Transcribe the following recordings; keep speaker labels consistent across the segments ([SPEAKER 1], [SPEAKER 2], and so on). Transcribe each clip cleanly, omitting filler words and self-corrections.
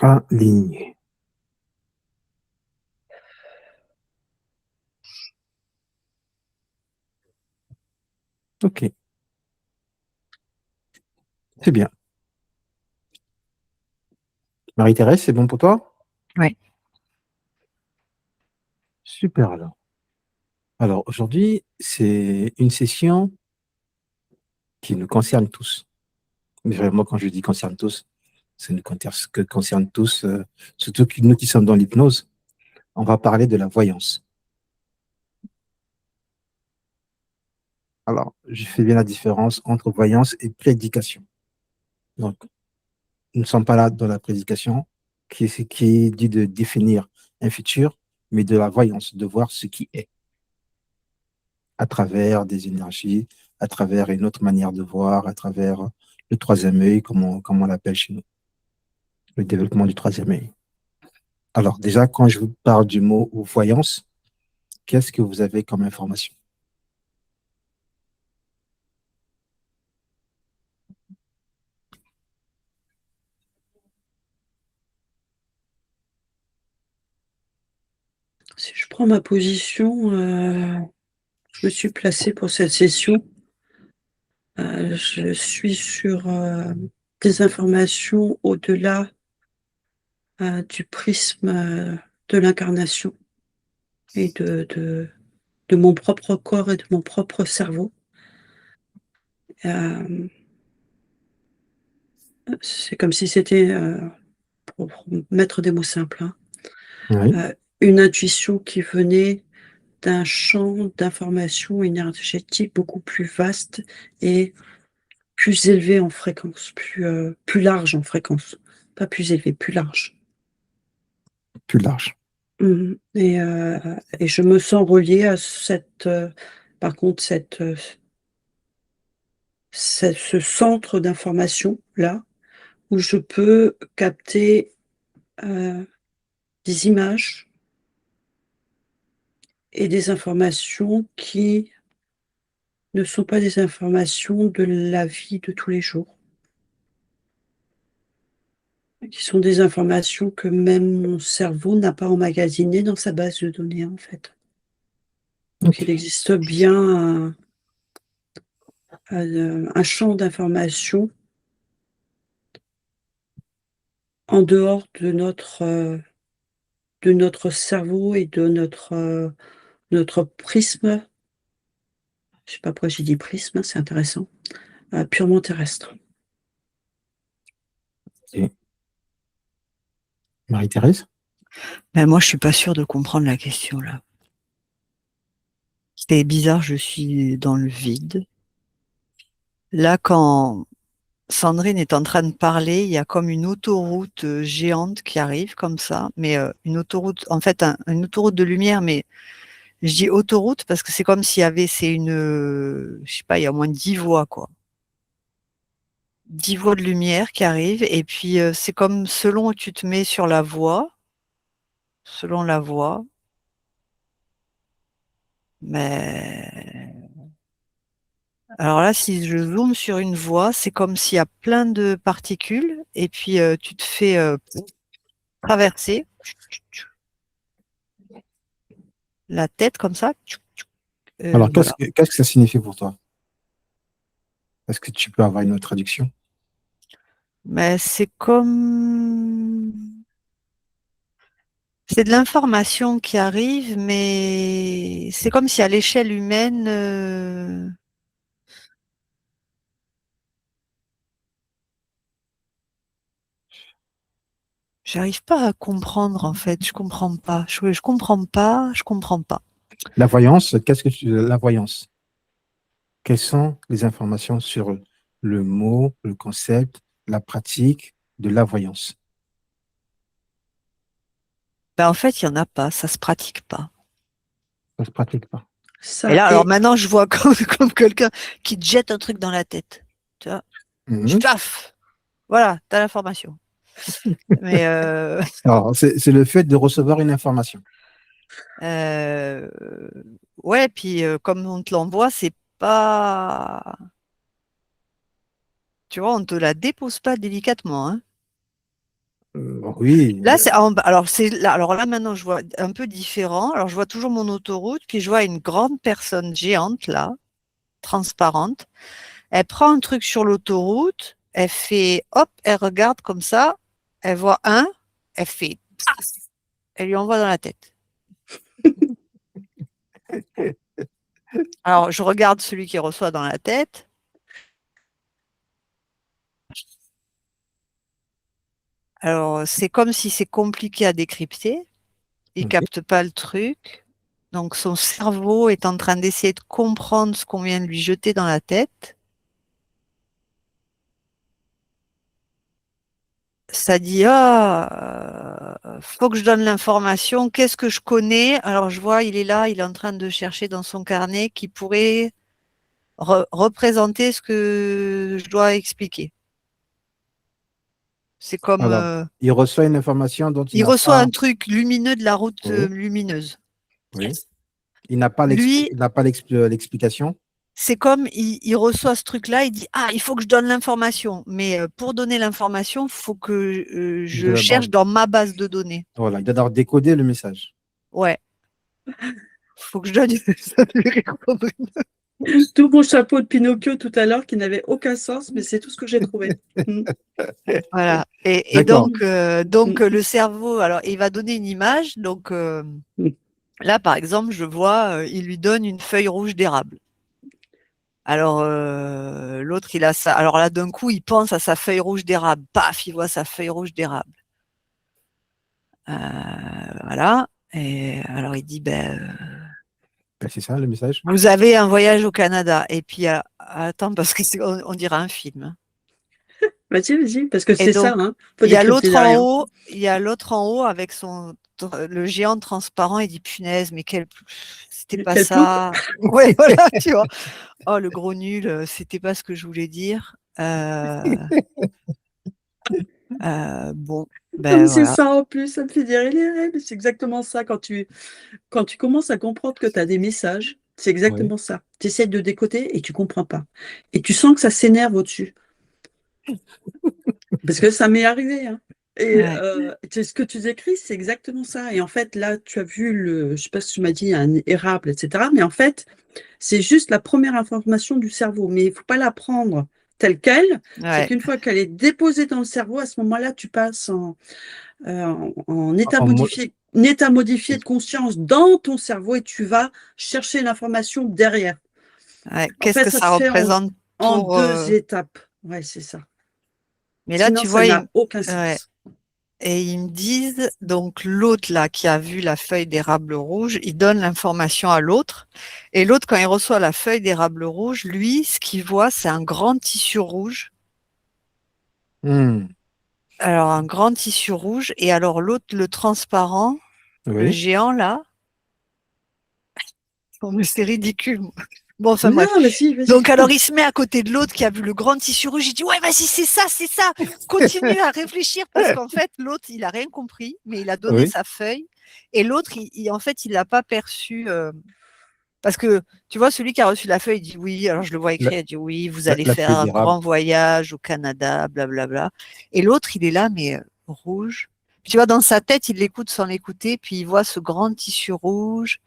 [SPEAKER 1] Aligné. Ok, c'est bien. Marie-Thérèse, c'est bon pour toi?
[SPEAKER 2] Ouais.
[SPEAKER 1] Super alors. Alors aujourd'hui, c'est une session qui nous concerne tous. Mais vraiment, quand je dis concerne tous, ça nous concerne tous, surtout que nous qui sommes dans l'hypnose. On va parler de la voyance. Alors, je fais bien la différence entre voyance et prédication. Donc, nous ne sommes pas là dans la prédication, qui dit de définir un futur, mais de la voyance, de voir ce qui est, à travers des énergies, à travers une autre manière de voir, à travers le troisième œil, comme on l'appelle chez nous, le développement du troisième œil. Alors, déjà, quand je vous parle du mot voyance, qu'est-ce que vous avez comme information?
[SPEAKER 3] Si je prends ma position, je me suis placée pour cette session. Je suis sur des informations au-delà du prisme de l'incarnation et de mon propre corps et de mon propre cerveau. C'est comme si c'était, pour mettre des mots simples, hein,
[SPEAKER 1] Oui,
[SPEAKER 3] une intuition qui venait d'un champ d'information énergétique beaucoup plus vaste et plus élevé en fréquence, plus large en fréquence. Pas plus élevé, plus large.
[SPEAKER 1] plus large.
[SPEAKER 3] Et je me sens reliée à par contre, ce centre d'information-là, où je peux capter des images et des informations qui ne sont pas des informations de la vie de tous les jours, qui sont des informations que même mon cerveau n'a pas emmagasinées dans sa base de données, en fait. Donc, il
[SPEAKER 1] Ok.
[SPEAKER 3] existe bien un champ d'information en dehors de notre cerveau et de notre prisme. Je ne sais pas pourquoi j'ai dit prisme, c'est intéressant. Purement terrestre.
[SPEAKER 1] Et Marie-Thérèse?
[SPEAKER 2] Ben moi, je suis pas sûre de comprendre la question là. C'est bizarre, je suis dans le vide. Là, quand Sandrine est en train de parler, il y a comme une autoroute géante qui arrive comme ça, mais une autoroute, en fait, une autoroute de lumière, mais je dis autoroute parce que c'est comme s'il y avait, je sais pas, il y a au moins 10 voies, quoi. 10 voies de lumière qui arrivent, et puis c'est comme selon où tu te mets sur la voie, selon la voie, mais alors là, si je zoome sur une voie, c'est comme s'il y a plein de particules, et puis tu te fais traverser la tête comme ça.
[SPEAKER 1] Alors,
[SPEAKER 2] Voilà.
[SPEAKER 1] qu'est-ce que ça signifie pour toi? Est-ce que tu peux avoir une autre traduction?
[SPEAKER 2] Mais c'est de l'information qui arrive, mais c'est comme si à l'échelle humaine, j'arrive pas à comprendre en fait. Je comprends pas. Je comprends pas. Je comprends pas.
[SPEAKER 1] La voyance, la voyance? Quelles sont les informations sur le mot, le concept, la pratique de la voyance?
[SPEAKER 2] Ben, en fait, il y en a pas. Ça se pratique pas.
[SPEAKER 1] Ça ne se pratique pas.
[SPEAKER 2] Et
[SPEAKER 3] Ça
[SPEAKER 2] là, alors
[SPEAKER 3] est,
[SPEAKER 2] maintenant, je vois comme quelqu'un qui te jette un truc dans la tête. Tu vois,
[SPEAKER 1] Mhm.
[SPEAKER 2] paf, voilà, t'as l'information. Mais
[SPEAKER 1] Alors, c'est le fait de recevoir une information.
[SPEAKER 2] Euh, ouais, puis comme on te l'envoie, c'est pas. Tu vois, on te la dépose pas délicatement, hein.
[SPEAKER 1] Oui,
[SPEAKER 2] Là, alors là maintenant je vois un peu différent. Alors je vois toujours mon autoroute, puis je vois une grande personne géante là, transparente. Elle prend un truc sur l'autoroute, elle fait hop, elle regarde comme ça, elle voit un, elle fait paf, elle lui envoie dans la tête. Alors je regarde celui qui reçoit dans la tête. Alors c'est comme si c'est compliqué à décrypter. Il
[SPEAKER 1] oui.
[SPEAKER 2] capte pas le truc. Donc son cerveau est en train d'essayer de comprendre ce qu'on vient de lui jeter dans la tête. Ça dit, ah, faut que je donne l'information. Qu'est-ce que je connais? Alors je vois, il est là, il est en train de chercher dans son carnet qui pourrait représenter ce que je dois expliquer. C'est comme,
[SPEAKER 1] Alors, il reçoit une information dont il
[SPEAKER 2] il
[SPEAKER 1] n'a
[SPEAKER 2] reçoit
[SPEAKER 1] pas,
[SPEAKER 2] un truc lumineux de la route
[SPEAKER 1] oui,
[SPEAKER 2] lumineuse.
[SPEAKER 1] oui. Il n'a pas
[SPEAKER 2] Lui,
[SPEAKER 1] l'explication.
[SPEAKER 2] c'est comme, il reçoit ce truc-là, il dit, ah, il faut que je donne l'information. Mais pour donner l'information, il faut que
[SPEAKER 1] Il
[SPEAKER 2] je
[SPEAKER 1] doit d'abord,
[SPEAKER 2] cherche dans ma base de données.
[SPEAKER 1] voilà, il doit d'abord décoder le message.
[SPEAKER 2] Ouais, faut que je donne. Ça fait rire,
[SPEAKER 3] Tout mon chapeau de Pinocchio tout à l'heure qui n'avait aucun sens, mais c'est tout ce que j'ai trouvé. Mm.
[SPEAKER 2] voilà. Et
[SPEAKER 1] D'accord.
[SPEAKER 2] donc,
[SPEAKER 3] Mm.
[SPEAKER 2] le cerveau, alors il va donner une image. Donc
[SPEAKER 3] Mm.
[SPEAKER 2] là, par exemple, je vois, il lui donne une feuille rouge d'érable. Alors l'autre, il a ça. Alors là, d'un coup, il pense à sa feuille rouge d'érable. Paf, il voit sa feuille rouge d'érable. Voilà. Et alors il dit, ben,
[SPEAKER 1] Ben, c'est ça le message.
[SPEAKER 2] vous avez un voyage au Canada. Et puis, attends, parce que on dirait un film, hein.
[SPEAKER 3] Vas-y, vas-y, parce que
[SPEAKER 2] Et
[SPEAKER 3] c'est ça,
[SPEAKER 2] donc,
[SPEAKER 3] hein. Faut décrypter derrière.
[SPEAKER 2] il y a l'autre en haut avec le géant transparent. Il dit, punaise, mais c'était pas
[SPEAKER 3] Quelle plouc.
[SPEAKER 2] ça. Ouais, voilà, tu vois. Oh, le gros nul, c'était pas ce que je voulais dire. Bon,
[SPEAKER 3] Non, mais
[SPEAKER 2] ben
[SPEAKER 3] c'est
[SPEAKER 2] voilà.
[SPEAKER 3] ça en plus, ça me fait délirer, mais c'est exactement ça quand tu commences à comprendre que tu as des messages, c'est
[SPEAKER 1] Oui.
[SPEAKER 3] exactement ça. Tu essaies de décoder et tu comprends pas. Et tu sens que ça s'énerve au-dessus. Parce que ça m'est arrivé, hein. Et
[SPEAKER 2] Ouais,
[SPEAKER 3] ce que tu décris, c'est exactement ça. Et en fait, là, tu as vu je sais pas si tu m'as dit un érable, etc. Mais en fait, c'est juste la première information du cerveau. Mais il faut pas la prendre telle quelle. C'est
[SPEAKER 2] ouais,
[SPEAKER 3] qu'une fois qu'elle est déposée dans le cerveau, à ce moment-là, tu passes en état
[SPEAKER 1] En mo-
[SPEAKER 3] modifié, un état modifié de conscience dans ton cerveau et tu vas chercher l'information derrière.
[SPEAKER 2] ouais.
[SPEAKER 3] En
[SPEAKER 2] Qu'est-ce
[SPEAKER 3] fait,
[SPEAKER 2] que
[SPEAKER 3] ça
[SPEAKER 2] ça
[SPEAKER 3] se fait
[SPEAKER 2] représente
[SPEAKER 3] en
[SPEAKER 2] pour.
[SPEAKER 3] deux étapes. Ouais, c'est ça.
[SPEAKER 2] Mais là,
[SPEAKER 3] Sinon,
[SPEAKER 2] tu
[SPEAKER 3] ça
[SPEAKER 2] vois,
[SPEAKER 3] n'a aucun
[SPEAKER 2] ouais.
[SPEAKER 3] sens.
[SPEAKER 2] Et ils me disent, donc l'autre là qui a vu la feuille d'érable rouge, il donne l'information à l'autre. Et l'autre, quand il reçoit la feuille d'érable rouge, lui, ce qu'il voit, c'est un grand tissu rouge.
[SPEAKER 1] Hmm.
[SPEAKER 2] Alors, un grand tissu rouge. Et alors, l'autre, le transparent, le
[SPEAKER 1] Oui.
[SPEAKER 2] géant là, oh, mais c'est ridicule. Bon, enfin bref.
[SPEAKER 3] Non, vas-y, vas-y.
[SPEAKER 2] Donc, alors, il se met à côté de l'autre qui a vu le grand tissu rouge. Il dit, ouais, vas-y, c'est ça, c'est ça. Continue à réfléchir parce qu'en fait, l'autre, il a rien compris, mais il a donné
[SPEAKER 1] Oui.
[SPEAKER 2] sa feuille. Et l'autre, en fait, il l'a pas perçu. Parce que, tu vois, celui qui a reçu la feuille, il dit oui. Alors, je le vois
[SPEAKER 1] La,
[SPEAKER 2] écrit, il dit oui, vous allez
[SPEAKER 1] la
[SPEAKER 2] faire
[SPEAKER 1] feuille
[SPEAKER 2] un
[SPEAKER 1] d'érable.
[SPEAKER 2] grand voyage au Canada, blablabla. Et l'autre, il est là, mais rouge. Puis, tu vois, dans sa tête, il l'écoute sans l'écouter, puis il voit ce grand tissu rouge.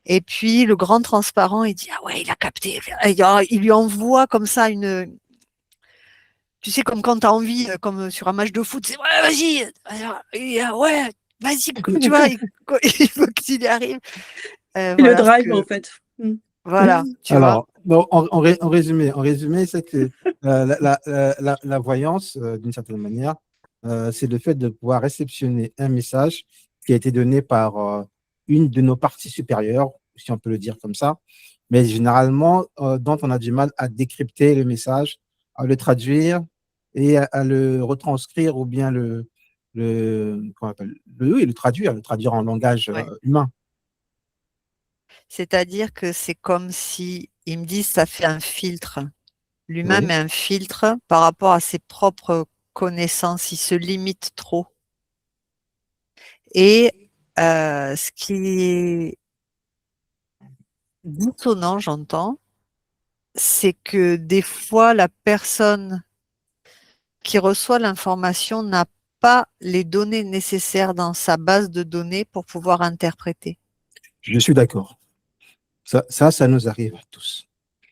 [SPEAKER 2] Et puis le grand transparent, il dit ah ouais, il a capté. Il lui envoie comme ça tu sais comme quand tu as envie, comme sur un match de foot, c'est ouais, vas-y, ouais, vas-y, tu vois, il faut qu'il y arrive.
[SPEAKER 3] Et le
[SPEAKER 2] Voilà ce
[SPEAKER 3] drive, en
[SPEAKER 2] que,
[SPEAKER 3] fait. Mm.
[SPEAKER 2] voilà, tu vois.
[SPEAKER 1] Alors, bon, en résumé, c'est que la voyance, d'une certaine manière, c'est le fait de pouvoir réceptionner un message qui a été donné par une de nos parties supérieures, si on peut le dire comme ça, mais généralement, dont on a du mal à décrypter le message, à le traduire et à le retranscrire ou bien comment on appelle, oui, le traduire en langage
[SPEAKER 2] Ouais.
[SPEAKER 1] humain.
[SPEAKER 2] C'est-à-dire que c'est comme si ils me disent ça fait un filtre. L'humain
[SPEAKER 1] Oui.
[SPEAKER 2] met un filtre par rapport à ses propres connaissances, il se limite trop. Et Ce qui est dissonant, j'entends, c'est que des fois, la personne qui reçoit l'information n'a pas les données nécessaires dans sa base de données pour pouvoir interpréter.
[SPEAKER 1] Je suis d'accord. Ça nous arrive à tous.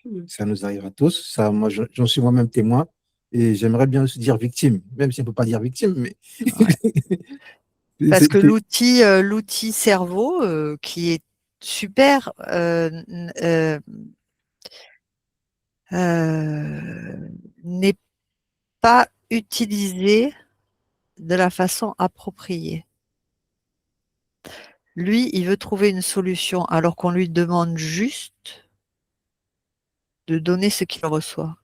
[SPEAKER 3] Mm.
[SPEAKER 1] Ça nous arrive à tous. Ça, moi, j'en suis moi-même témoin. Et j'aimerais bien aussi dire victime, même si on ne peut pas dire victime, mais
[SPEAKER 2] Ouais. Parce que
[SPEAKER 1] c'est-
[SPEAKER 2] l'outil cerveau, qui est super, n'est pas utilisé de la façon appropriée. Lui, il veut trouver une solution alors qu'on lui demande juste de donner ce qu'il reçoit.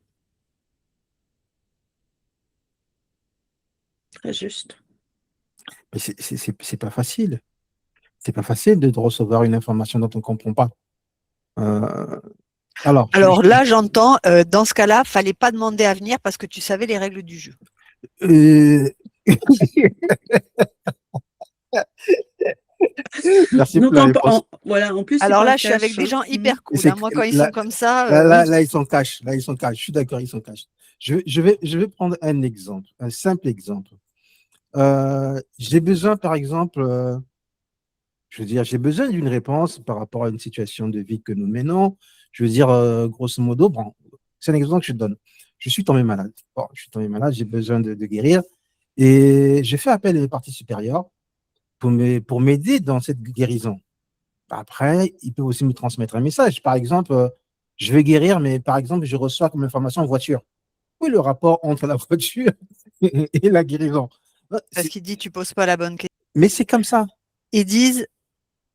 [SPEAKER 3] Très juste.
[SPEAKER 1] mais c'est pas facile. C'est pas facile de recevoir une information dont on ne comprend pas. Euh, alors,
[SPEAKER 2] Alors là, j'entends, dans ce cas-là, fallait pas demander à venir parce que tu savais les règles du jeu.
[SPEAKER 1] euh, merci pour
[SPEAKER 3] Donc,
[SPEAKER 1] la réponse.
[SPEAKER 3] voilà, en plus, c'est
[SPEAKER 2] Alors
[SPEAKER 3] pas
[SPEAKER 2] là, je suis avec
[SPEAKER 3] cash.
[SPEAKER 2] des gens hyper
[SPEAKER 1] Et
[SPEAKER 2] cool, hein. Moi, quand ils sont comme ça,
[SPEAKER 3] Oui.
[SPEAKER 1] là, ils sont cash. Là, ils sont cash. Je suis d'accord, ils sont cash. Je vais prendre un exemple, un simple exemple. J'ai besoin, par exemple, je veux dire, j'ai besoin d'une réponse par rapport à une situation de vie que nous menons. Je veux dire, grosso modo, bon, c'est un exemple que je donne. Je suis tombé malade. Bon, je suis tombé malade, j'ai besoin de guérir. Et j'ai fait appel à mes parties supérieures pour m'aider dans cette guérison. Après, ils peuvent aussi me transmettre un message. Par exemple, je vais guérir, mais par exemple, je reçois comme information en voiture. Oui, le rapport entre la voiture et la guérison.
[SPEAKER 2] parce qu'il dit tu poses pas la bonne question.
[SPEAKER 1] Mais c'est comme ça.
[SPEAKER 2] Ils disent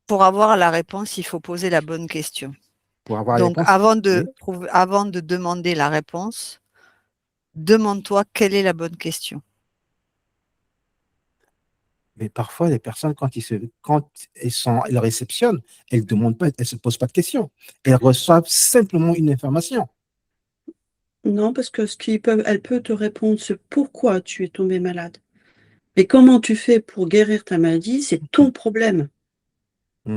[SPEAKER 2] pour avoir la réponse, il faut poser la bonne question.
[SPEAKER 1] Pour avoir la
[SPEAKER 2] Donc,
[SPEAKER 1] réponse. Oui.
[SPEAKER 2] avant de demander la réponse, demande-toi quelle est la bonne question.
[SPEAKER 1] Mais parfois, les personnes, quand elles réceptionnent, elles demandent pas, elles se posent pas de questions. Elles reçoivent simplement une information.
[SPEAKER 3] Non, parce que elle peut te répondre, c'est pourquoi tu es tombé malade. Mais comment tu fais pour guérir ta maladie, c'est ton problème.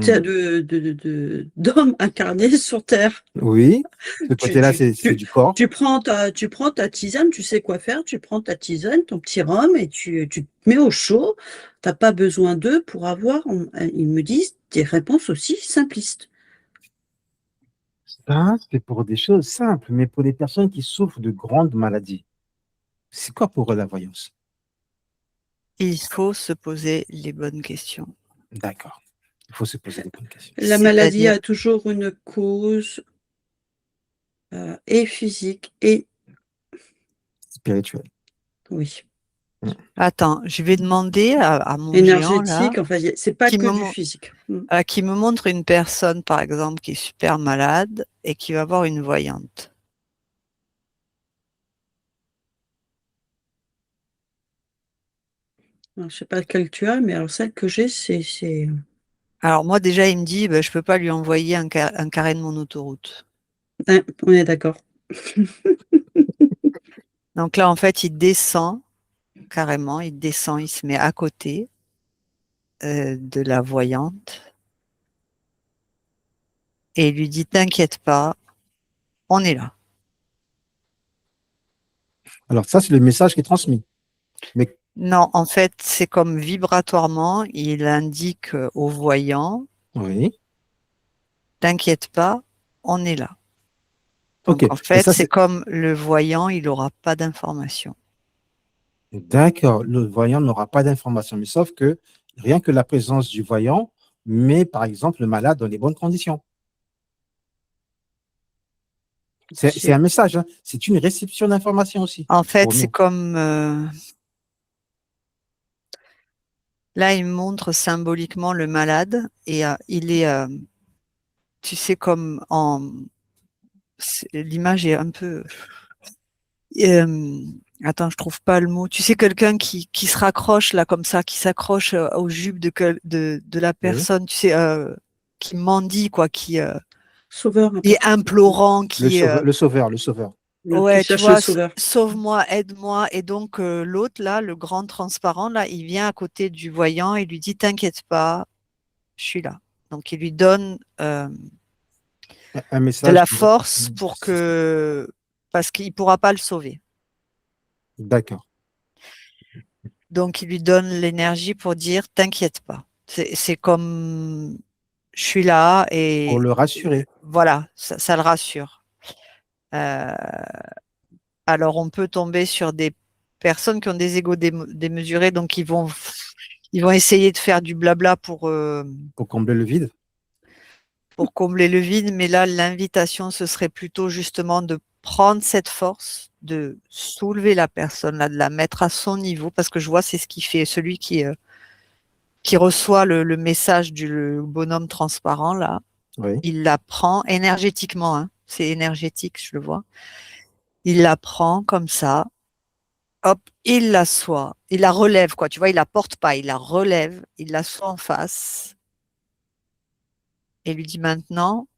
[SPEAKER 3] Tu as
[SPEAKER 1] Hmm.
[SPEAKER 3] d'homme incarné sur Terre.
[SPEAKER 1] Oui, ce
[SPEAKER 3] Tu,
[SPEAKER 1] côté-là,
[SPEAKER 3] tu,
[SPEAKER 1] c'est
[SPEAKER 3] tu,
[SPEAKER 1] du corps.
[SPEAKER 3] tu prends ta tisane, tu sais quoi faire, tu prends ta tisane, ton petit rhum, et tu te mets au chaud. Tu n'as pas besoin d'eux pour avoir, ils me disent, des réponses aussi simplistes.
[SPEAKER 1] Ça, c'est pour des choses simples, mais pour les personnes qui souffrent de grandes maladies, c'est quoi pour eux la voyance?
[SPEAKER 2] Il faut se poser les bonnes questions.
[SPEAKER 1] D'accord. Il faut se poser des bonnes questions.
[SPEAKER 3] La maladie
[SPEAKER 2] C'est-à-dire,
[SPEAKER 3] a toujours une cause et physique et
[SPEAKER 1] Spirituel.
[SPEAKER 3] oui,
[SPEAKER 2] attends, je vais demander à mon géant là,
[SPEAKER 3] énergétique. Enfin, c'est pas
[SPEAKER 2] qui
[SPEAKER 3] que
[SPEAKER 2] me,
[SPEAKER 3] du
[SPEAKER 2] mon-
[SPEAKER 3] physique. Mm.
[SPEAKER 2] qui me montre une personne, par exemple, qui est super malade et qui va voir une voyante.
[SPEAKER 3] Alors, je sais pas lequel tu as, mais alors celle que j'ai, c'est.
[SPEAKER 2] Alors moi déjà, il me dit, ben, je peux pas lui envoyer un carré de mon autoroute.
[SPEAKER 3] Ouais, on est d'accord.
[SPEAKER 2] Donc là, en fait, il descend carrément, il descend, il se met à côté de la voyante et il lui dit, t'inquiète pas, on est là.
[SPEAKER 1] Alors, ça, c'est le message qui est transmis. Mais
[SPEAKER 2] Non, en fait, c'est comme vibratoirement, il indique au voyant,
[SPEAKER 1] oui,
[SPEAKER 2] t'inquiète pas, on est là.
[SPEAKER 1] ok.
[SPEAKER 2] Donc en
[SPEAKER 1] Mais
[SPEAKER 2] fait,
[SPEAKER 1] ça,
[SPEAKER 2] c'est
[SPEAKER 1] c'est
[SPEAKER 2] comme le voyant, il n'aura pas d'informations.
[SPEAKER 1] d'accord. Le voyant n'aura pas d'information, mais sauf que rien que la présence du voyant met, par exemple, le malade dans les bonnes conditions. C'est un message, hein. C'est une réception d'information aussi
[SPEAKER 2] En fait,
[SPEAKER 1] pour
[SPEAKER 2] c'est
[SPEAKER 1] nous.
[SPEAKER 2] comme là, il montre symboliquement le malade et il est, tu sais, comme en l'image est un peu. euh, Attends, je trouve pas le mot. Tu sais, quelqu'un qui se raccroche là comme ça, qui s'accroche aux jupes de la
[SPEAKER 1] Oui.
[SPEAKER 2] personne, tu sais, qui mendie quoi,
[SPEAKER 3] Sauveur, un
[SPEAKER 2] qui
[SPEAKER 3] peu.
[SPEAKER 2] est implorant, qui est
[SPEAKER 1] Le sauveur, le sauveur.
[SPEAKER 3] Qui
[SPEAKER 2] ouais, tu
[SPEAKER 3] cherche le
[SPEAKER 2] vois,
[SPEAKER 3] sauveur.
[SPEAKER 2] sauve-moi, aide-moi. Et donc l'autre là, le grand transparent là, il vient à côté du voyant et lui dit, t'inquiète pas, je suis là. Donc, il lui donne
[SPEAKER 1] Un
[SPEAKER 2] de
[SPEAKER 1] message.
[SPEAKER 2] la force parce qu'il ne pourra pas le sauver.
[SPEAKER 1] D'accord.
[SPEAKER 2] Donc, il lui donne l'énergie pour dire, t'inquiète pas. C'est comme, je suis là
[SPEAKER 1] Pour
[SPEAKER 2] et
[SPEAKER 1] le rassurer.
[SPEAKER 2] voilà, ça le rassure. Euh, alors, on peut tomber sur des personnes qui ont des égos démesurés, donc ils vont essayer de faire du blabla
[SPEAKER 1] Pour combler le vide.
[SPEAKER 2] pour combler le vide, mais là, l'invitation, ce serait plutôt justement de prendre cette force, de soulever la personne, là, de la mettre à son niveau, parce que je vois, c'est ce qui fait celui qui reçoit le message du bonhomme transparent, là,
[SPEAKER 1] Oui.
[SPEAKER 2] il la prend énergétiquement, hein, c'est énergétique, je le vois. Il la prend comme ça, hop, il l'assoit, il la relève, quoi, tu vois, il la porte pas, il la relève, il l'assoit en face et lui dit maintenant,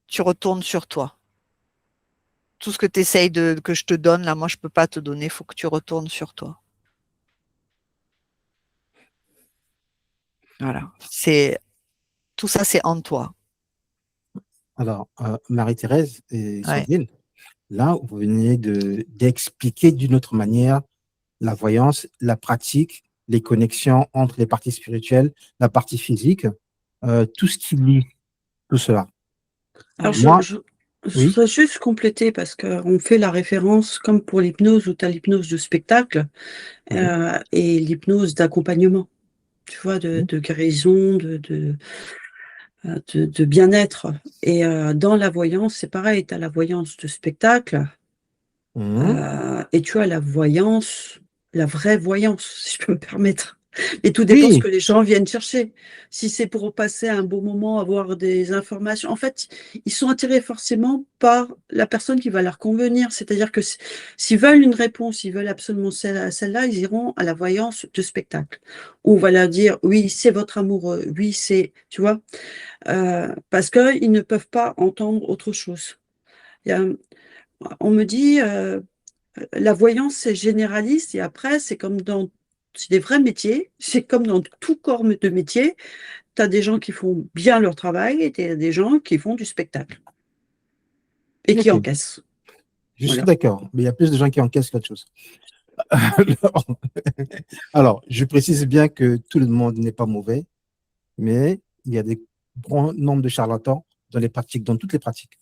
[SPEAKER 2] tu retournes sur toi. Tout ce que tu essayes que je te donne, là, moi, je peux pas te donner, il faut que tu retournes sur toi. Voilà. Tout ça, c'est en toi.
[SPEAKER 1] Alors, Marie-Thérèse et
[SPEAKER 2] Ouais.
[SPEAKER 1] Sandrine, là, vous venez d'expliquer d'une autre manière la voyance, la pratique, les connexions entre les parties spirituelles, la partie physique, tout ce qui lie tout cela.
[SPEAKER 3] Alors,
[SPEAKER 1] Moi,
[SPEAKER 3] je
[SPEAKER 1] oui,
[SPEAKER 3] voudrais juste compléter parce qu'on fait la référence comme pour l'hypnose où tu as l'hypnose de spectacle
[SPEAKER 1] oui,
[SPEAKER 3] et l'hypnose d'accompagnement, tu vois,
[SPEAKER 1] oui.
[SPEAKER 3] de guérison, de bien-être. Et dans la voyance, c'est pareil, tu as la voyance de spectacle
[SPEAKER 1] Mhm.
[SPEAKER 3] et tu as la voyance, la vraie voyance, si je peux me permettre. Et tout dépend ce
[SPEAKER 1] Oui,
[SPEAKER 3] que les gens viennent chercher. Si c'est pour passer un bon moment, avoir des informations, en fait, ils sont attirés forcément par la personne qui va leur convenir. C'est-à-dire que s'ils veulent une réponse, ils veulent absolument celle-là, ils iront à la voyance de spectacle. Où on va leur dire, oui, c'est votre amoureux, oui, c'est, tu vois, parce qu'ils ne peuvent pas entendre autre chose. Il y a, on me dit, la voyance, c'est généraliste et après, c'est comme dans c'est des vrais métiers, c'est comme dans tout corps de métier, tu as des gens qui font bien leur travail et tu as des gens qui font du spectacle et qui
[SPEAKER 1] ok,
[SPEAKER 3] encaissent.
[SPEAKER 1] je suis
[SPEAKER 3] Voilà.
[SPEAKER 1] d'accord, mais il y a plus de gens qui encaissent qu'autre chose. Alors, je précise bien que tout le monde n'est pas mauvais, mais il y a des grands nombres de charlatans dans les pratiques, dans toutes les pratiques.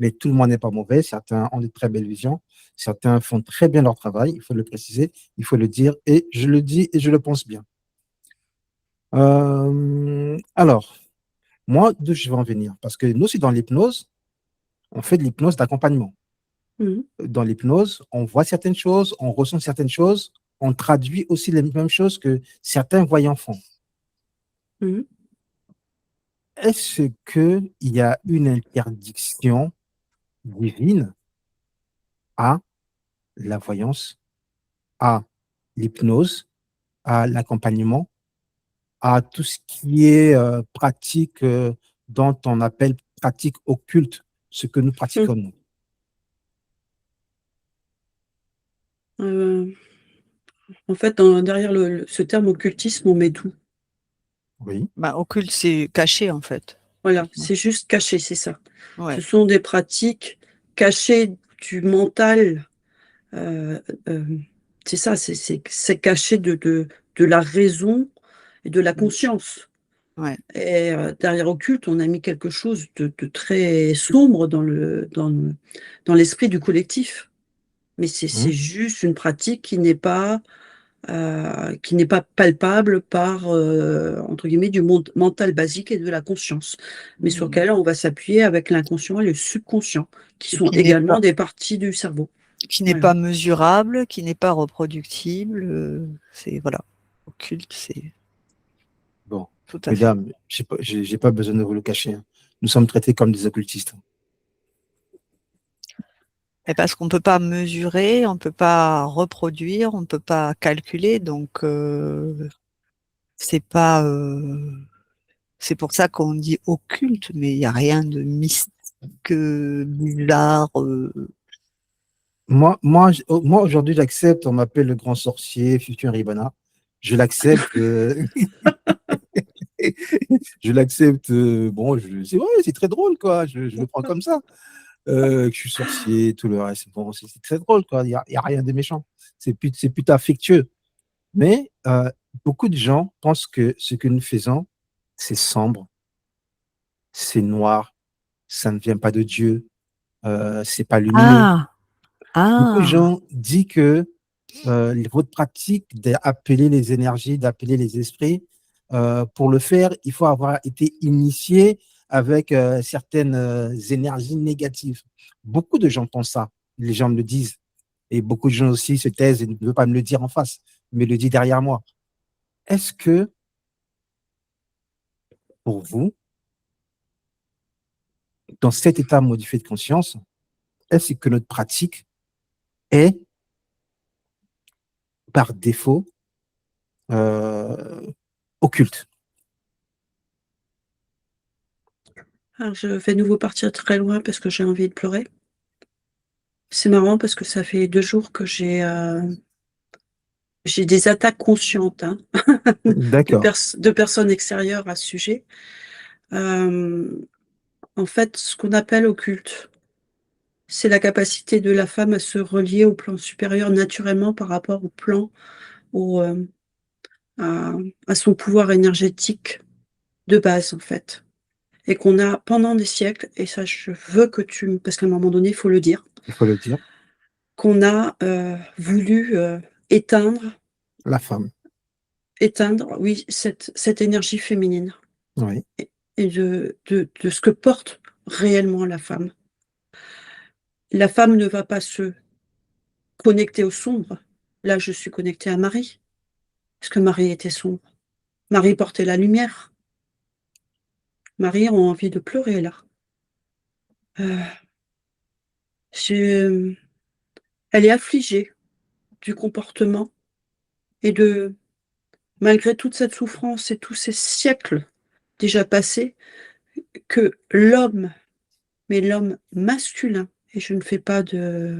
[SPEAKER 1] Mais tout le monde n'est pas mauvais, certains ont de très belles visions, certains font très bien leur travail, il faut le préciser, il faut le dire, et je le dis et je le pense bien. Alors, moi, d'où je vais en venir? Parce que nous aussi, dans l'hypnose, on fait de l'hypnose d'accompagnement.
[SPEAKER 3] Mhm.
[SPEAKER 1] Dans l'hypnose, on voit certaines choses, on ressent certaines choses, on traduit aussi les mêmes choses que certains voyants font.
[SPEAKER 3] Mhm.
[SPEAKER 1] Est-ce qu'il y a une interdiction divine à la voyance, à l'hypnose, à l'accompagnement, à tout ce qui est pratique dont on appelle pratique occulte, ce que nous
[SPEAKER 3] Mhm.
[SPEAKER 1] pratiquons nous?
[SPEAKER 3] Euh, en fait, derrière ce terme occultisme, on met tout.
[SPEAKER 1] Oui.
[SPEAKER 2] Bah, occulte, c'est caché, en fait.
[SPEAKER 3] Voilà, c'est juste caché, c'est ça. Ce
[SPEAKER 2] Ouais.
[SPEAKER 3] sont des pratiques cachées du mental. euh, euh, c'est ça, c'est caché de la raison et de la conscience.
[SPEAKER 2] Ouais.
[SPEAKER 3] Et derrière occulte, on a mis quelque chose de très sombre dans l'esprit du collectif. Mais c'est
[SPEAKER 1] Hein?
[SPEAKER 3] juste une pratique qui n'est pas palpable par, entre guillemets, du mental basique et de la conscience, mais sur
[SPEAKER 2] Mhm.
[SPEAKER 3] lequel on va s'appuyer avec l'inconscient et le subconscient, qui
[SPEAKER 2] Et
[SPEAKER 3] sont également des parties du cerveau.
[SPEAKER 2] qui n'est
[SPEAKER 3] Voilà.
[SPEAKER 2] pas mesurable, qui n'est pas reproductible. C'est, voilà. Occulte, c'est
[SPEAKER 1] Bon,
[SPEAKER 2] tout à fait.
[SPEAKER 1] mesdames, j'ai pas besoin de vous le cacher, hein. Nous sommes traités comme des occultistes.
[SPEAKER 2] Et parce qu'on ne peut pas mesurer, on ne peut pas reproduire, on ne peut pas calculer, donc c'est pas. C'est pour ça qu'on dit occulte, mais il n'y a rien de mystique, bizarre.
[SPEAKER 1] Moi aujourd'hui, j'accepte, on m'appelle le grand sorcier, Futur Ribana. Je l'accepte. Je l'accepte. Bon, c'est ouais, c'est très drôle, quoi. Je le prends comme ça. Que je suis sorcier, tout le reste. Bon, c'est très drôle, quoi. Il y a rien de méchant. C'est plutôt affectueux. Mais beaucoup de gens pensent que ce que nous faisons, c'est sombre, c'est noir, ça ne vient pas de Dieu, c'est pas lumineux.
[SPEAKER 2] Ah,
[SPEAKER 1] Beaucoup de
[SPEAKER 2] ah,
[SPEAKER 1] gens disent que votre pratique d'appeler les énergies, d'appeler les esprits, pour le faire, il faut avoir été initié avec certaines énergies négatives. Beaucoup de gens pensent ça, les gens me le disent. Et beaucoup de gens aussi se taisent et ne veulent pas me le dire en face, mais le disent derrière moi. Est-ce que, pour vous, dans cet état modifié de conscience, est-ce que notre pratique est, par défaut, euh, occulte?
[SPEAKER 3] Alors, je vais nouveau partir très loin parce que j'ai envie de pleurer. C'est marrant parce que ça fait 2 jours que j'ai des attaques conscientes, hein,
[SPEAKER 1] D'accord,
[SPEAKER 3] de personnes extérieures à ce sujet. En fait, ce qu'on appelle occulte, c'est la capacité de la femme à se relier au plan supérieur naturellement par rapport au plan, au, à son pouvoir énergétique de base, en fait. Et qu'on a pendant des siècles, et ça je veux que tu, parce qu'à un moment donné, il faut le dire,
[SPEAKER 1] il faut le dire,
[SPEAKER 3] qu'on a voulu éteindre,
[SPEAKER 1] la femme,
[SPEAKER 3] oui, cette énergie féminine
[SPEAKER 1] oui,
[SPEAKER 3] et de ce que porte réellement la femme. La femme ne va pas se connecter au sombre. Là, je suis connectée à Marie, parce que Marie était sombre. Marie portait la lumière. Marie a envie de pleurer, là. Euh, je- Elle est affligée du comportement et malgré toute cette souffrance et tous ces siècles déjà passés, que l'homme, mais l'homme masculin, et je ne fais pas je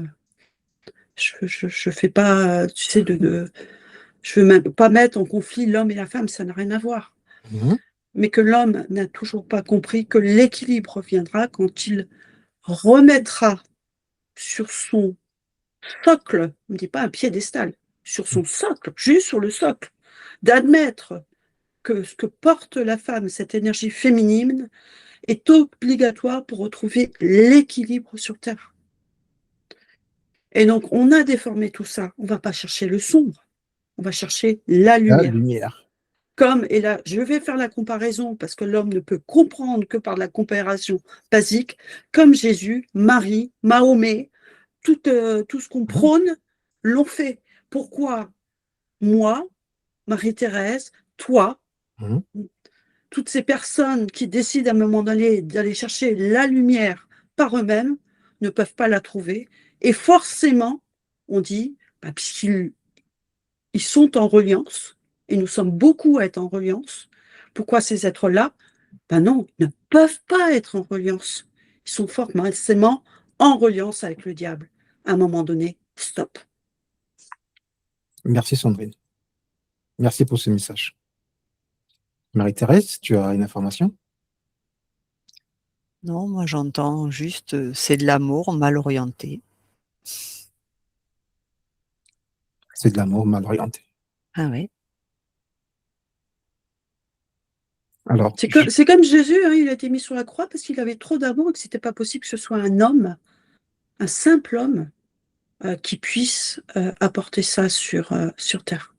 [SPEAKER 3] fais pas, tu sais, je veux même pas mettre en conflit l'homme et la femme, ça n'a rien à voir.
[SPEAKER 1] mhm,
[SPEAKER 3] Mais que l'homme n'a toujours pas compris que l'équilibre viendra quand il remettra sur son socle, on ne dit pas un piédestal, sur son socle, juste sur le socle, d'admettre que ce que porte la femme, cette énergie féminine, est obligatoire pour retrouver l'équilibre sur Terre. Et donc, on a déformé tout ça. On ne va pas chercher le sombre, on va chercher la
[SPEAKER 1] la
[SPEAKER 3] lumière.
[SPEAKER 1] lumière.
[SPEAKER 3] Comme, et là, je vais faire la comparaison parce que l'homme ne peut comprendre que par la comparaison basique, comme Jésus, Marie, Mahomet, tout ce qu'on
[SPEAKER 1] Mhm,
[SPEAKER 3] prône, l'ont fait. Pourquoi moi, Marie-Thérèse, toi,
[SPEAKER 1] mhm,
[SPEAKER 3] toutes ces personnes qui décident à un moment donné d'aller chercher la lumière par eux-mêmes ne peuvent pas la trouver. Et forcément, on dit, bah, puisqu'ils sont en reliance, et nous sommes beaucoup à être en reliance, pourquoi ces êtres-là, ben non, ne peuvent pas être en reliance. Ils sont forcément en reliance avec le diable. À un moment donné, stop.
[SPEAKER 1] merci Sandrine. Merci pour ce message. Marie-Thérèse, tu as une information?
[SPEAKER 2] non, moi j'entends juste c'est de l'amour mal orienté.
[SPEAKER 1] C'est de l'amour mal orienté.
[SPEAKER 2] Ah oui.
[SPEAKER 1] Alors,
[SPEAKER 3] C'est comme Jésus, hein, il a été mis sur la croix parce qu'il avait trop d'amour et que c'était pas possible que ce soit un homme, un simple homme, qui puisse apporter ça sur Terre.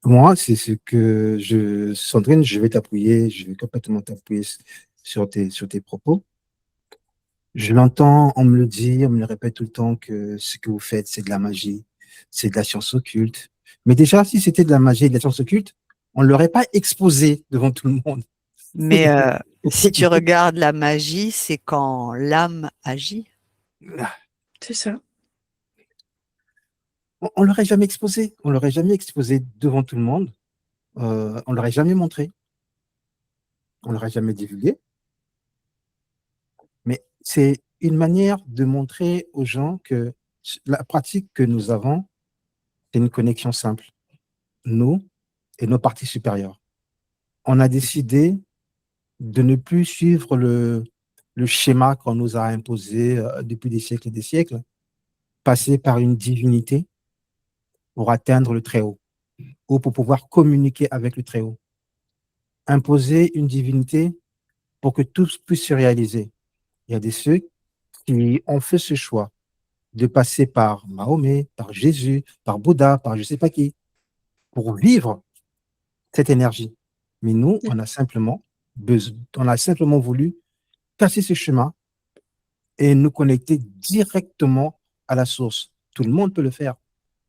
[SPEAKER 1] moi, c'est ce que Sandrine, je vais t'appuyer, je vais complètement t'appuyer sur tes propos. Je l'entends, on me le dit, on me le répète tout le temps que ce que vous faites, c'est de la magie, c'est de la science occulte. Mais déjà, si c'était de la magie et de la science occulte, on ne l'aurait pas exposé devant tout le monde.
[SPEAKER 2] Mais si tu regardes la magie, c'est quand l'âme agit.
[SPEAKER 3] C'est ça.
[SPEAKER 1] On l'aurait jamais exposé. On l'aurait jamais exposé devant tout le monde. On l'aurait jamais montré. On l'aurait jamais divulgué. Mais c'est une manière de montrer aux gens que la pratique que nous avons, c'est une connexion simple. Nous et nos parties supérieures. on a décidé de ne plus suivre le schéma qu'on nous a imposé depuis des siècles et des siècles, passer par une divinité pour atteindre le Très-Haut ou pour pouvoir communiquer avec le Très-Haut. Imposer une divinité pour que tout puisse se réaliser. Il y a des ceux qui ont fait ce choix de passer par Mahomet, par Jésus, par Bouddha, par je ne sais pas qui, pour vivre cette énergie. Mais nous, on a simplement voulu casser ce chemin et nous connecter directement à la source. Tout le monde peut le faire.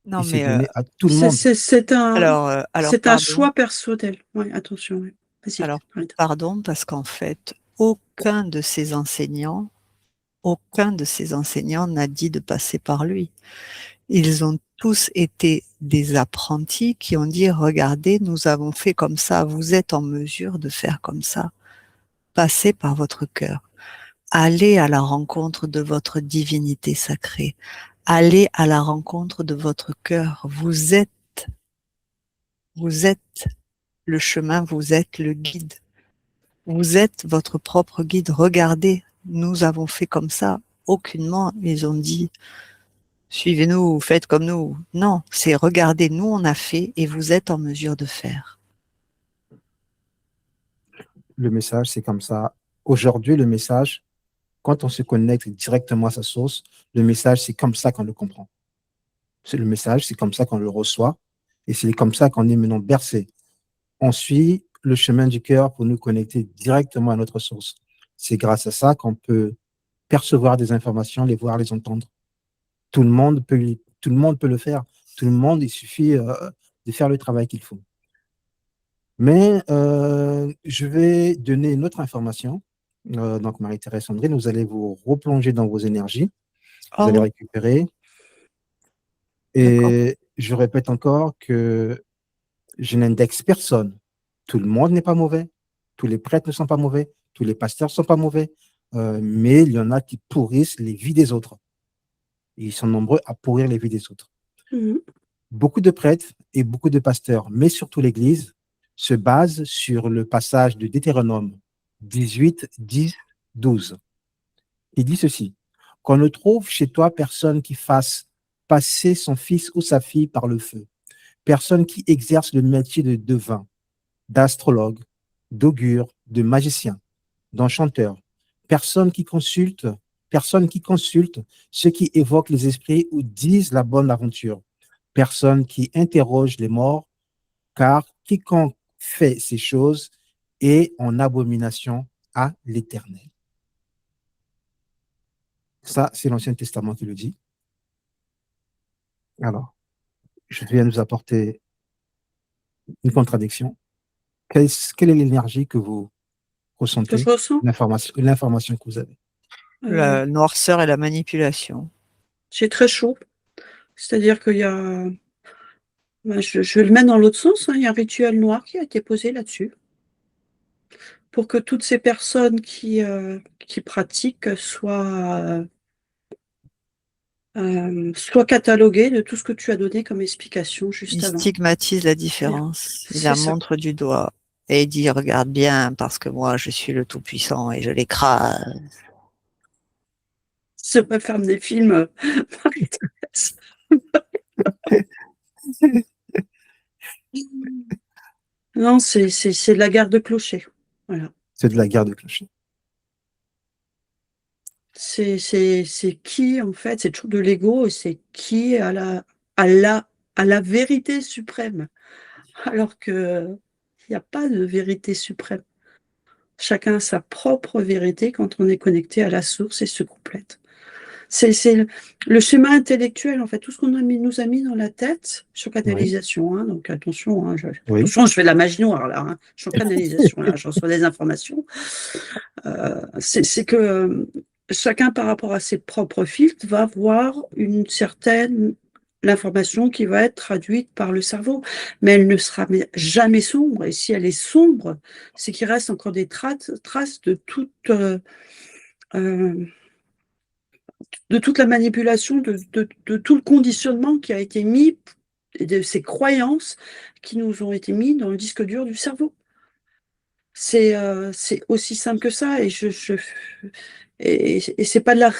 [SPEAKER 2] Non,
[SPEAKER 1] Et c'est
[SPEAKER 2] mais
[SPEAKER 1] donné à tout le monde.
[SPEAKER 3] C'est un
[SPEAKER 2] pardon.
[SPEAKER 3] choix personnel. Oui, attention. Oui. Vas-y,
[SPEAKER 2] Alors,
[SPEAKER 3] arrête.
[SPEAKER 2] pardon, parce qu'en fait, aucun de ces enseignants n'a dit de passer par lui. Ils ont tous été des apprentis qui ont dit, regardez, nous avons fait comme ça, vous êtes en mesure de faire comme ça. Passez par votre cœur. Allez à la rencontre de votre divinité sacrée. Allez à la rencontre de votre cœur. Vous êtes le chemin, vous êtes le guide. Vous êtes votre propre guide. Regardez, nous avons fait comme ça. Aucunement, ils ont dit, suivez-nous, faites comme nous. Non, c'est regardez, nous on a fait et vous êtes en mesure de faire.
[SPEAKER 1] Le message, c'est comme ça. Aujourd'hui, le message, quand on se connecte directement à sa source, le message, c'est comme ça qu'on le comprend. C'est le message, c'est comme ça qu'on le reçoit et c'est comme ça qu'on est maintenant bercé. On suit le chemin du cœur pour nous connecter directement à notre source. C'est grâce à ça qu'on peut percevoir des informations, les voir, les entendre. Tout le monde peut le faire. Tout le monde, il suffit de faire le travail qu'il faut. Mais je vais donner une autre information. Donc, Marie-Thérèse Sandrine, vous allez vous replonger dans vos énergies. Vous allez récupérer. Et je répète encore que je n'indexe personne. Tout le monde n'est pas mauvais. Tous les prêtres ne sont pas mauvais. Tous les pasteurs ne sont pas mauvais. Mais il y en a qui pourrissent les vies des autres. Et ils sont nombreux à pourrir les vies des autres. Beaucoup de prêtres et beaucoup de pasteurs, mais surtout l'Église, se basent sur le passage de Deutéronome 18, 10, 12. Il dit ceci: qu'on ne trouve chez toi personne qui fasse passer son fils ou sa fille par le feu, personne qui exerce le métier de devin, d'astrologue, d'augure, de magicien, d'enchanteur, personne qui consulte ceux qui évoquent les esprits ou disent la bonne aventure, personne qui interroge les morts, car quiconque fait ces choses est en abomination à l'Éternel. Ça, c'est l'Ancien Testament qui le dit. Alors, je viens nous apporter une contradiction. Quelle est l'énergie que vous ressentez,
[SPEAKER 3] Que je ressens
[SPEAKER 1] l'information que vous avez?
[SPEAKER 2] La noirceur et la manipulation.
[SPEAKER 3] J'ai très chaud. C'est-à-dire qu'il y a... je le mets dans l'autre sens. Il y a un rituel noir qui a été posé là-dessus. Pour que toutes ces personnes qui pratiquent soient cataloguées de tout ce que tu as donné comme explication juste
[SPEAKER 2] Il
[SPEAKER 3] avant.
[SPEAKER 2] stigmatise la différence. Il
[SPEAKER 3] C'est
[SPEAKER 2] la
[SPEAKER 3] ça.
[SPEAKER 2] montre du doigt. Et il dit, regarde bien, parce que moi, je suis le Tout-Puissant et je l'écrase.
[SPEAKER 3] Je devrais faire des films. Non, c'est de la guerre de clochers. Voilà.
[SPEAKER 1] C'est de la guerre de clochers.
[SPEAKER 3] C'est qui, en fait, c'est toujours de l'ego, et c'est qui à la vérité suprême. Alors que il n'y a pas de vérité suprême. Chacun a sa propre vérité quand on est connecté à la source et se complète. C'est le schéma intellectuel, en fait, tout ce qu'on nous a mis dans la tête, je suis en canalisation, hein, donc attention, attention, je fais de la magie noire là, hein, je suis en canalisation, là, je reçois des informations. C'est que chacun, par rapport à ses propres filtres, va voir l'information qui va être traduite par le cerveau, mais elle ne sera jamais sombre, et si elle est sombre, c'est qu'il reste encore des traces de toute la manipulation, de tout le conditionnement qui a été mis, et de ces croyances qui nous ont été mis dans le disque dur du cerveau. C'est aussi simple que ça, et c'est pas de la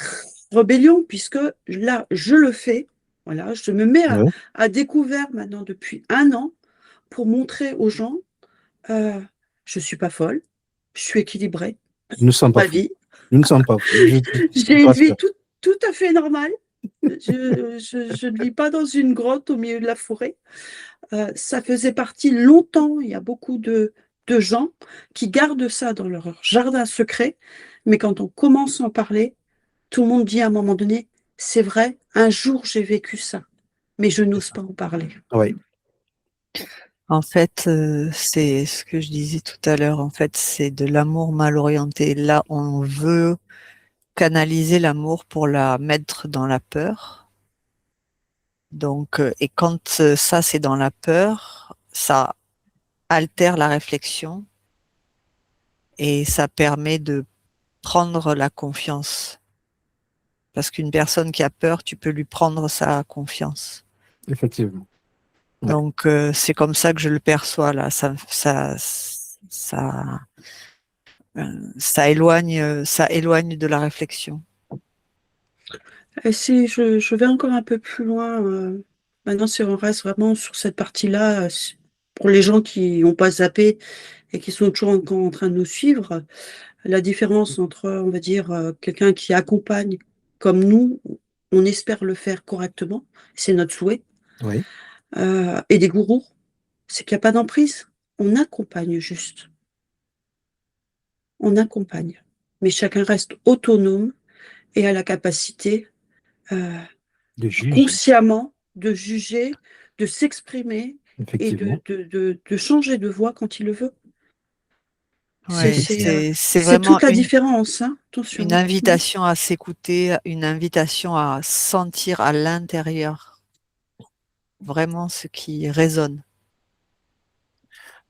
[SPEAKER 3] rébellion, puisque là, je le fais. Voilà, je me mets
[SPEAKER 1] Oui.
[SPEAKER 3] à découvert maintenant depuis 1 an pour montrer aux gens, euh, je suis pas folle, je suis équilibrée
[SPEAKER 1] Nous ne sommes
[SPEAKER 3] dans
[SPEAKER 1] pas
[SPEAKER 3] ma
[SPEAKER 1] fous.
[SPEAKER 3] vie.
[SPEAKER 1] Nous ne sommes pas fous.
[SPEAKER 3] J'ai
[SPEAKER 1] Je te
[SPEAKER 3] une vie
[SPEAKER 1] rassure.
[SPEAKER 3] tout à fait normale. Je ne vis pas dans une grotte au milieu de la forêt. Ça faisait partie longtemps, il y a beaucoup de gens qui gardent ça dans leur jardin secret, mais quand on commence à en parler, tout le monde dit à un moment donné, c'est vrai, un jour j'ai vécu ça, mais je
[SPEAKER 1] C'est
[SPEAKER 3] n'ose
[SPEAKER 1] ça.
[SPEAKER 3] pas en parler.
[SPEAKER 1] Oui,
[SPEAKER 2] En fait, c'est ce que je disais tout à l'heure. En fait, c'est de l'amour mal orienté. Là, on veut canaliser l'amour pour la mettre dans la peur. Donc, et quand ça, c'est dans la peur, ça altère la réflexion et ça permet de prendre la confiance. Parce qu'une personne qui a peur, tu peux lui prendre sa confiance.
[SPEAKER 1] effectivement. Ouais.
[SPEAKER 2] Donc, c'est comme ça que je le perçois là. Ça, ça éloigne de la réflexion.
[SPEAKER 3] Et si je vais encore un peu plus loin, maintenant si on reste vraiment sur cette partie-là, pour les gens qui n'ont pas zappé et qui sont toujours encore en train de nous suivre, la différence entre, on va dire, quelqu'un qui accompagne comme nous, on espère le faire correctement, c'est notre souhait,
[SPEAKER 1] Oui,
[SPEAKER 3] et des gourous, c'est qu'il n'y a pas d'emprise. On accompagne juste, on accompagne. Mais chacun reste autonome et a la capacité, euh,
[SPEAKER 1] de juger,
[SPEAKER 3] consciemment, de juger, de s'exprimer et
[SPEAKER 1] effectivement.
[SPEAKER 3] de changer de voix quand il le veut.
[SPEAKER 2] Ouais,
[SPEAKER 1] Effectivement.
[SPEAKER 2] c'est
[SPEAKER 3] C'est
[SPEAKER 2] vraiment
[SPEAKER 3] toute la différence, hein.
[SPEAKER 2] une
[SPEAKER 3] Attention.
[SPEAKER 2] invitation à s'écouter, une invitation à sentir à l'intérieur vraiment ce qui résonne.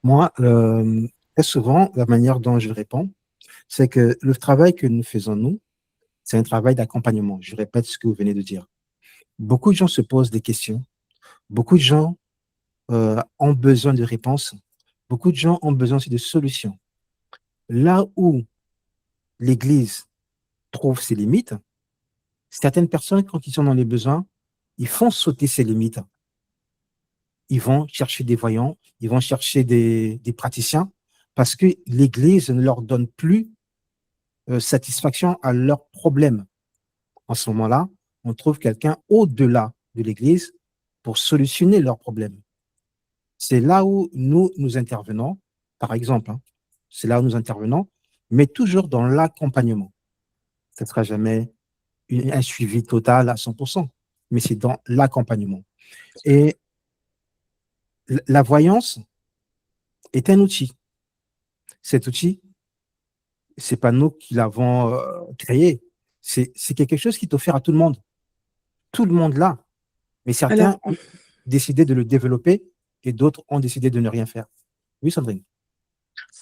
[SPEAKER 1] Moi, très souvent, la manière dont je réponds, c'est que le travail que nous faisons, nous, c'est un travail d'accompagnement. Je répète ce que vous venez de dire. Beaucoup de gens se posent des questions. Beaucoup de gens ont besoin de réponses. Beaucoup de gens ont besoin aussi de solutions. Là où l'Église trouve ses limites, certaines personnes, quand ils sont dans les besoins, ils font sauter ces limites. Ils vont chercher des voyants, ils vont chercher des praticiens, parce que l'Église ne leur donne plus satisfaction à leurs problèmes. En ce moment-là, on trouve quelqu'un au-delà de l'Église pour solutionner leurs problèmes. C'est là où nous intervenons, par exemple, hein, c'est là où nous intervenons, mais toujours dans l'accompagnement. Ce ne sera jamais un suivi total à 100%, mais c'est dans l'accompagnement. Et la voyance est un outil. Cet outil, c'est pas nous qui l'avons créé. C'est quelque chose qui est offert à tout le monde. Tout le monde l'a. Mais certains
[SPEAKER 3] Alors,
[SPEAKER 1] ont décidé de le développer et d'autres ont décidé de ne rien faire. Oui, Sandrine.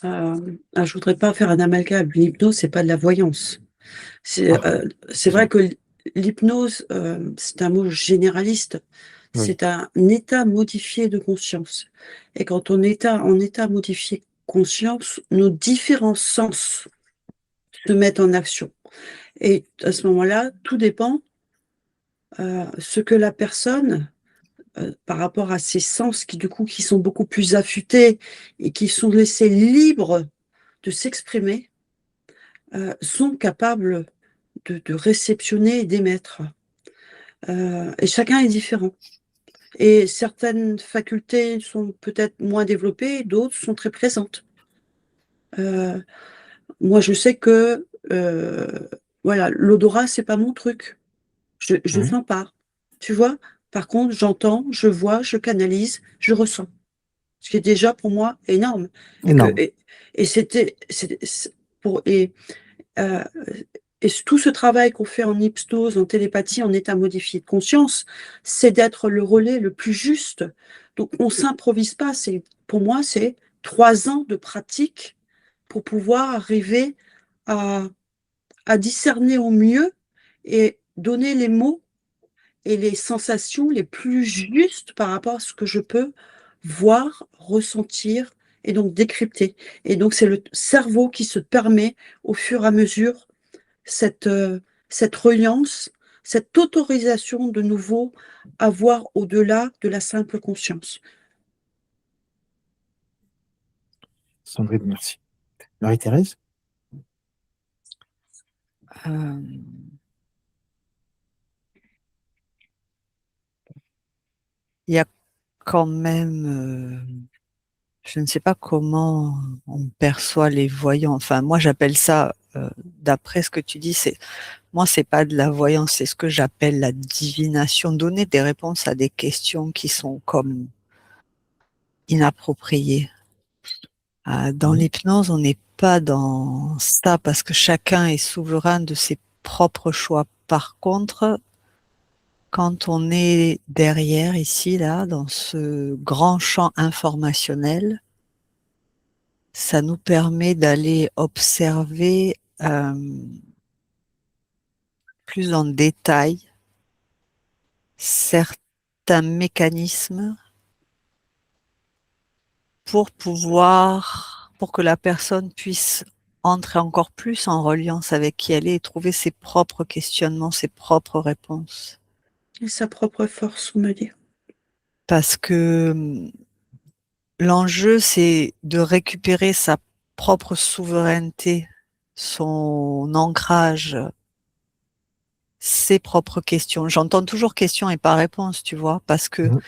[SPEAKER 3] je voudrais pas faire un amalgame. L'hypnose, c'est pas de la voyance.
[SPEAKER 1] Ah,
[SPEAKER 3] C'est vrai
[SPEAKER 1] excuse-moi.
[SPEAKER 3] que l'hypnose, c'est un mot généraliste.
[SPEAKER 1] Oui,
[SPEAKER 3] C'est un état modifié de conscience. Et quand on est en état modifié de conscience, nos différents sens se mettent en action. Et à ce moment-là, tout dépend ce que la personne, par rapport à ses sens qui, du coup, qui sont beaucoup plus affûtés et qui sont laissés libres de s'exprimer, sont capables de réceptionner et d'émettre. Et chacun est différent. Et certaines facultés sont peut-être moins développées, d'autres sont très présentes. Euh, Moi, je sais que voilà, l'odorat, c'est pas mon truc. Je
[SPEAKER 1] oui,
[SPEAKER 3] sens pas. Tu vois? Par contre, j'entends, je vois, je canalise, je ressens. Ce qui est déjà pour moi énorme. Et que
[SPEAKER 1] énorme.
[SPEAKER 3] et c'était pour euh, et tout ce travail qu'on fait en hypnose, en télépathie, en état modifié de conscience, c'est d'être le relais le plus juste. Donc, on s'improvise pas. Pour moi, c'est 3 ans de pratique pour pouvoir arriver à, à discerner au mieux et donner les mots et les sensations les plus justes par rapport à ce que je peux voir, ressentir et donc décrypter. Et donc, c'est le cerveau qui se permet, au fur et à mesure, cette reliance, cette autorisation de nouveau à voir au-delà de la simple conscience.
[SPEAKER 1] Sandrine, merci. Marie-Thérèse?
[SPEAKER 2] Euh, Il y a quand même, je ne sais pas comment on perçoit les voyants. Enfin, moi, j'appelle ça, d'après ce que tu dis, moi, c'est pas de la voyance, c'est ce que j'appelle la divination. Donner des réponses à des questions qui sont comme inappropriées. Dans
[SPEAKER 1] Oui.
[SPEAKER 2] l'hypnose, on n'est pas dans ça parce que chacun est souverain de ses propres choix. Par contre, quand on est derrière ici, là, dans ce grand champ informationnel, ça nous permet d'aller observer plus en détail certains mécanismes pour que la personne puisse entrer encore plus en reliance avec qui elle est et trouver ses propres questionnements, ses propres réponses.
[SPEAKER 3] Et sa propre force, on me dit.
[SPEAKER 2] Parce que l'enjeu, c'est de récupérer sa propre souveraineté, son ancrage, ses propres questions. J'entends toujours question et pas réponse, tu vois, parce que
[SPEAKER 1] Mhm.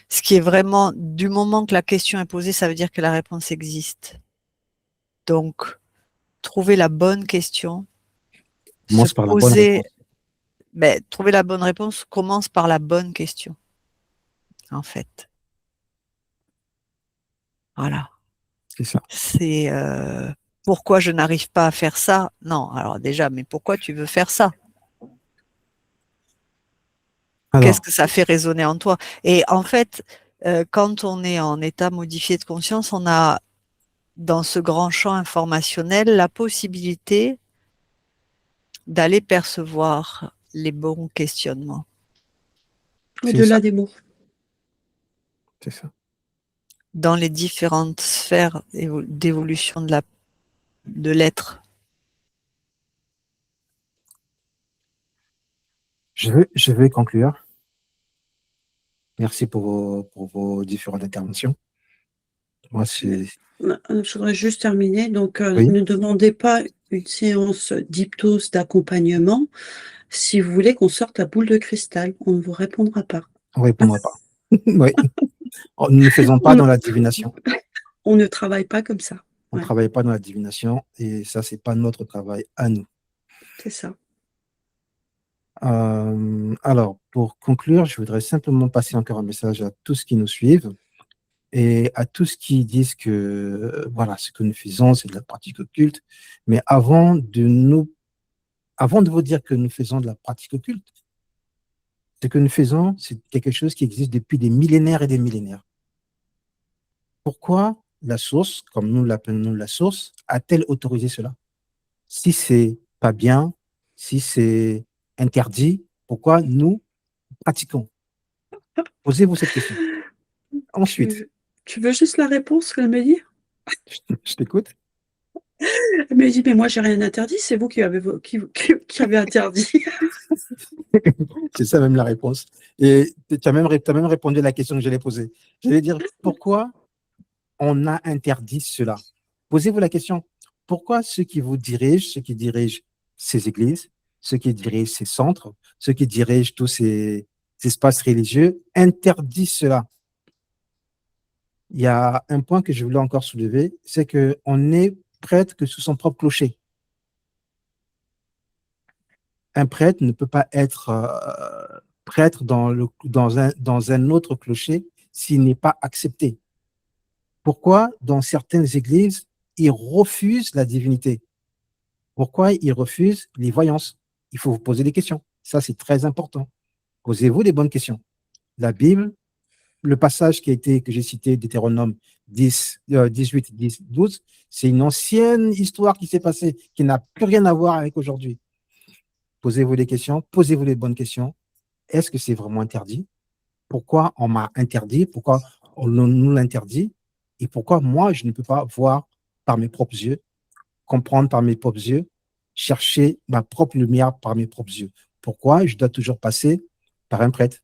[SPEAKER 2] ce qui est vraiment, du moment que la question est posée, ça veut dire que la réponse existe. Donc, trouver la bonne question, se
[SPEAKER 1] Commence par la bonne
[SPEAKER 2] poser,
[SPEAKER 1] réponse.
[SPEAKER 2] trouver la bonne réponse commence par la bonne question, en fait. Voilà.
[SPEAKER 1] C'est ça.
[SPEAKER 2] C'est pourquoi je n'arrive pas à faire ça? Non, alors déjà, mais pourquoi tu veux faire ça? Qu'est-ce
[SPEAKER 1] Alors,
[SPEAKER 2] que ça fait résonner en toi? Et en fait, quand on est en état modifié de conscience, on a dans ce grand champ informationnel la possibilité d'aller percevoir les bons questionnements
[SPEAKER 1] c'est ça.
[SPEAKER 3] Au-delà des mots.
[SPEAKER 1] C'est ça.
[SPEAKER 2] dans les différentes sphères d'évolution de l'être.
[SPEAKER 1] Je vais conclure. Merci pour vos différentes interventions. Moi, c'est...
[SPEAKER 3] Je voudrais juste terminer. Donc,
[SPEAKER 1] Oui,
[SPEAKER 3] ne demandez pas une séance d'hypnose d'accompagnement si vous voulez qu'on sorte à boule de cristal. On ne vous répondra pas.
[SPEAKER 1] on ne répondra pas. Oui. Nous ne faisons pas
[SPEAKER 3] On,
[SPEAKER 1] dans la divination.
[SPEAKER 3] on ne travaille pas comme ça.
[SPEAKER 1] On ne
[SPEAKER 3] Ouais,
[SPEAKER 1] travaille pas dans la divination et ça, c'est pas notre travail à nous.
[SPEAKER 3] c'est ça.
[SPEAKER 1] Alors, pour conclure, je voudrais simplement passer encore un message à tous qui nous suivent et à tous qui disent que voilà, ce que nous faisons, c'est de la pratique occulte. Mais avant de vous dire que nous faisons de la pratique occulte, ce que nous faisons, c'est quelque chose qui existe depuis des millénaires et des millénaires. Pourquoi la source, comme nous l'appelons nous la source, a-t-elle autorisé cela? Si c'est pas bien, si c'est interdit, pourquoi nous pratiquons? Posez-vous cette question. Ensuite,
[SPEAKER 3] Tu veux juste la réponse qu'elle me dit?
[SPEAKER 1] je t'écoute.
[SPEAKER 3] Elle me dit, mais moi, j'ai rien interdit, c'est vous qui avez interdit.
[SPEAKER 1] C'est ça même la réponse. Et tu as même répondu à la question que j'allais poser. J'allais dire, pourquoi on a interdit cela? Posez-vous la question. Pourquoi ceux qui vous dirigent, ceux qui dirigent ces églises, ceux qui dirigent ces centres, ceux qui dirigent tous ces espaces religieux, interdisent cela? Il y a un point que je voulais encore soulever, c'est qu'on est prêtre que sous son propre clocher. Un prêtre ne peut pas être prêtre dans un autre clocher s'il n'est pas accepté. Pourquoi, dans certaines églises, ils refusent la divinité? Pourquoi ils refusent les voyances? Il faut vous poser des questions. Ça, c'est très important. Posez-vous les bonnes questions. La Bible, le passage que j'ai cité, Deutéronome 10, 18, 10, 12, c'est une ancienne histoire qui s'est passée, qui n'a plus rien à voir avec aujourd'hui. Posez-vous des questions, posez-vous les bonnes questions. Est-ce que c'est vraiment interdit? Pourquoi on m'a interdit? Pourquoi on nous l'interdit? Et pourquoi moi, je ne peux pas voir par mes propres yeux, comprendre par mes propres yeux, chercher ma propre lumière par mes propres yeux? Pourquoi je dois toujours passer par un prêtre,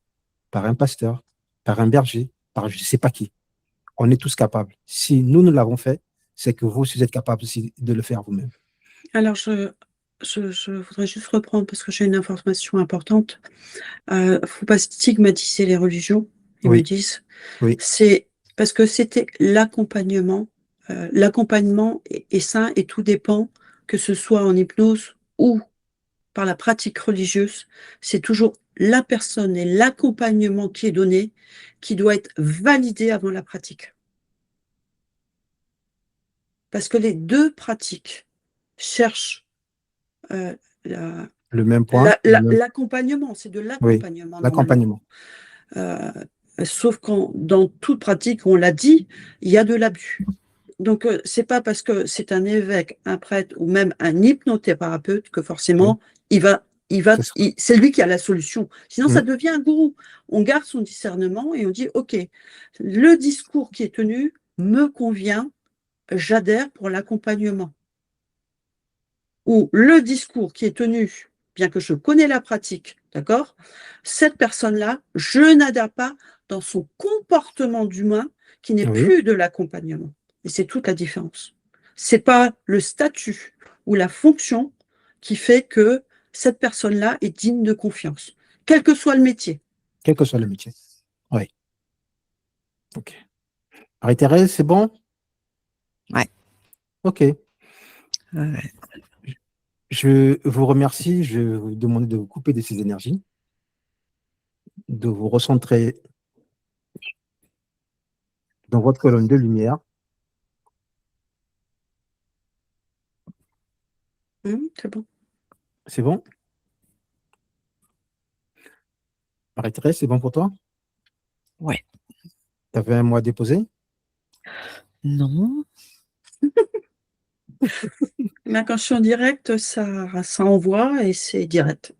[SPEAKER 1] par un pasteur, par un berger, par je ne sais pas qui? On est tous capables. Si nous l'avons fait, c'est que vous êtes capables aussi de le faire vous-même.
[SPEAKER 3] Alors, je voudrais juste reprendre parce que j'ai une information importante. Faut pas stigmatiser les religions, ils
[SPEAKER 1] Oui.
[SPEAKER 3] me disent.
[SPEAKER 1] Oui.
[SPEAKER 3] C'est parce que c'était l'accompagnement. L'accompagnement est sain et tout dépend, que ce soit en hypnose ou par la pratique religieuse. C'est toujours la personne et l'accompagnement qui est donné qui doit être validé avant la pratique. Parce que les deux pratiques cherchent
[SPEAKER 1] Le même point.
[SPEAKER 3] l'accompagnement, c'est de l'accompagnement.
[SPEAKER 1] L'accompagnement.
[SPEAKER 3] Sauf quand dans toute pratique, on l'a dit, il y a de l'abus. Donc, c'est pas parce que c'est un évêque, un prêtre ou même un hypnothérapeute que forcément c'est lui qui a la solution. Sinon, ça devient un gourou. On garde son discernement et on dit, OK, le discours qui est tenu me convient, j'adhère pour l'accompagnement. Ou le discours qui est tenu, bien que je connais la pratique, d'accord, cette personne-là, je n'adhère pas dans son comportement d'humain qui n'est plus de l'accompagnement. Et c'est toute la différence. C'est pas le statut ou la fonction qui fait que cette personne-là est digne de confiance, quel que soit le métier.
[SPEAKER 1] Quel que soit le métier. Oui. OK. Marie-Thérèse, c'est bon?
[SPEAKER 2] Ouais.
[SPEAKER 1] OK. Je vous remercie. Je vais vous demander de vous couper de ces énergies, de vous recentrer dans votre colonne de lumière.
[SPEAKER 3] C'est bon.
[SPEAKER 1] C'est bon? Marie-Thérèse, c'est bon pour toi?
[SPEAKER 2] Ouais.
[SPEAKER 1] Tu avais un mot à déposer?
[SPEAKER 2] Non.
[SPEAKER 3] Là, quand je suis en direct, ça envoie et c'est direct.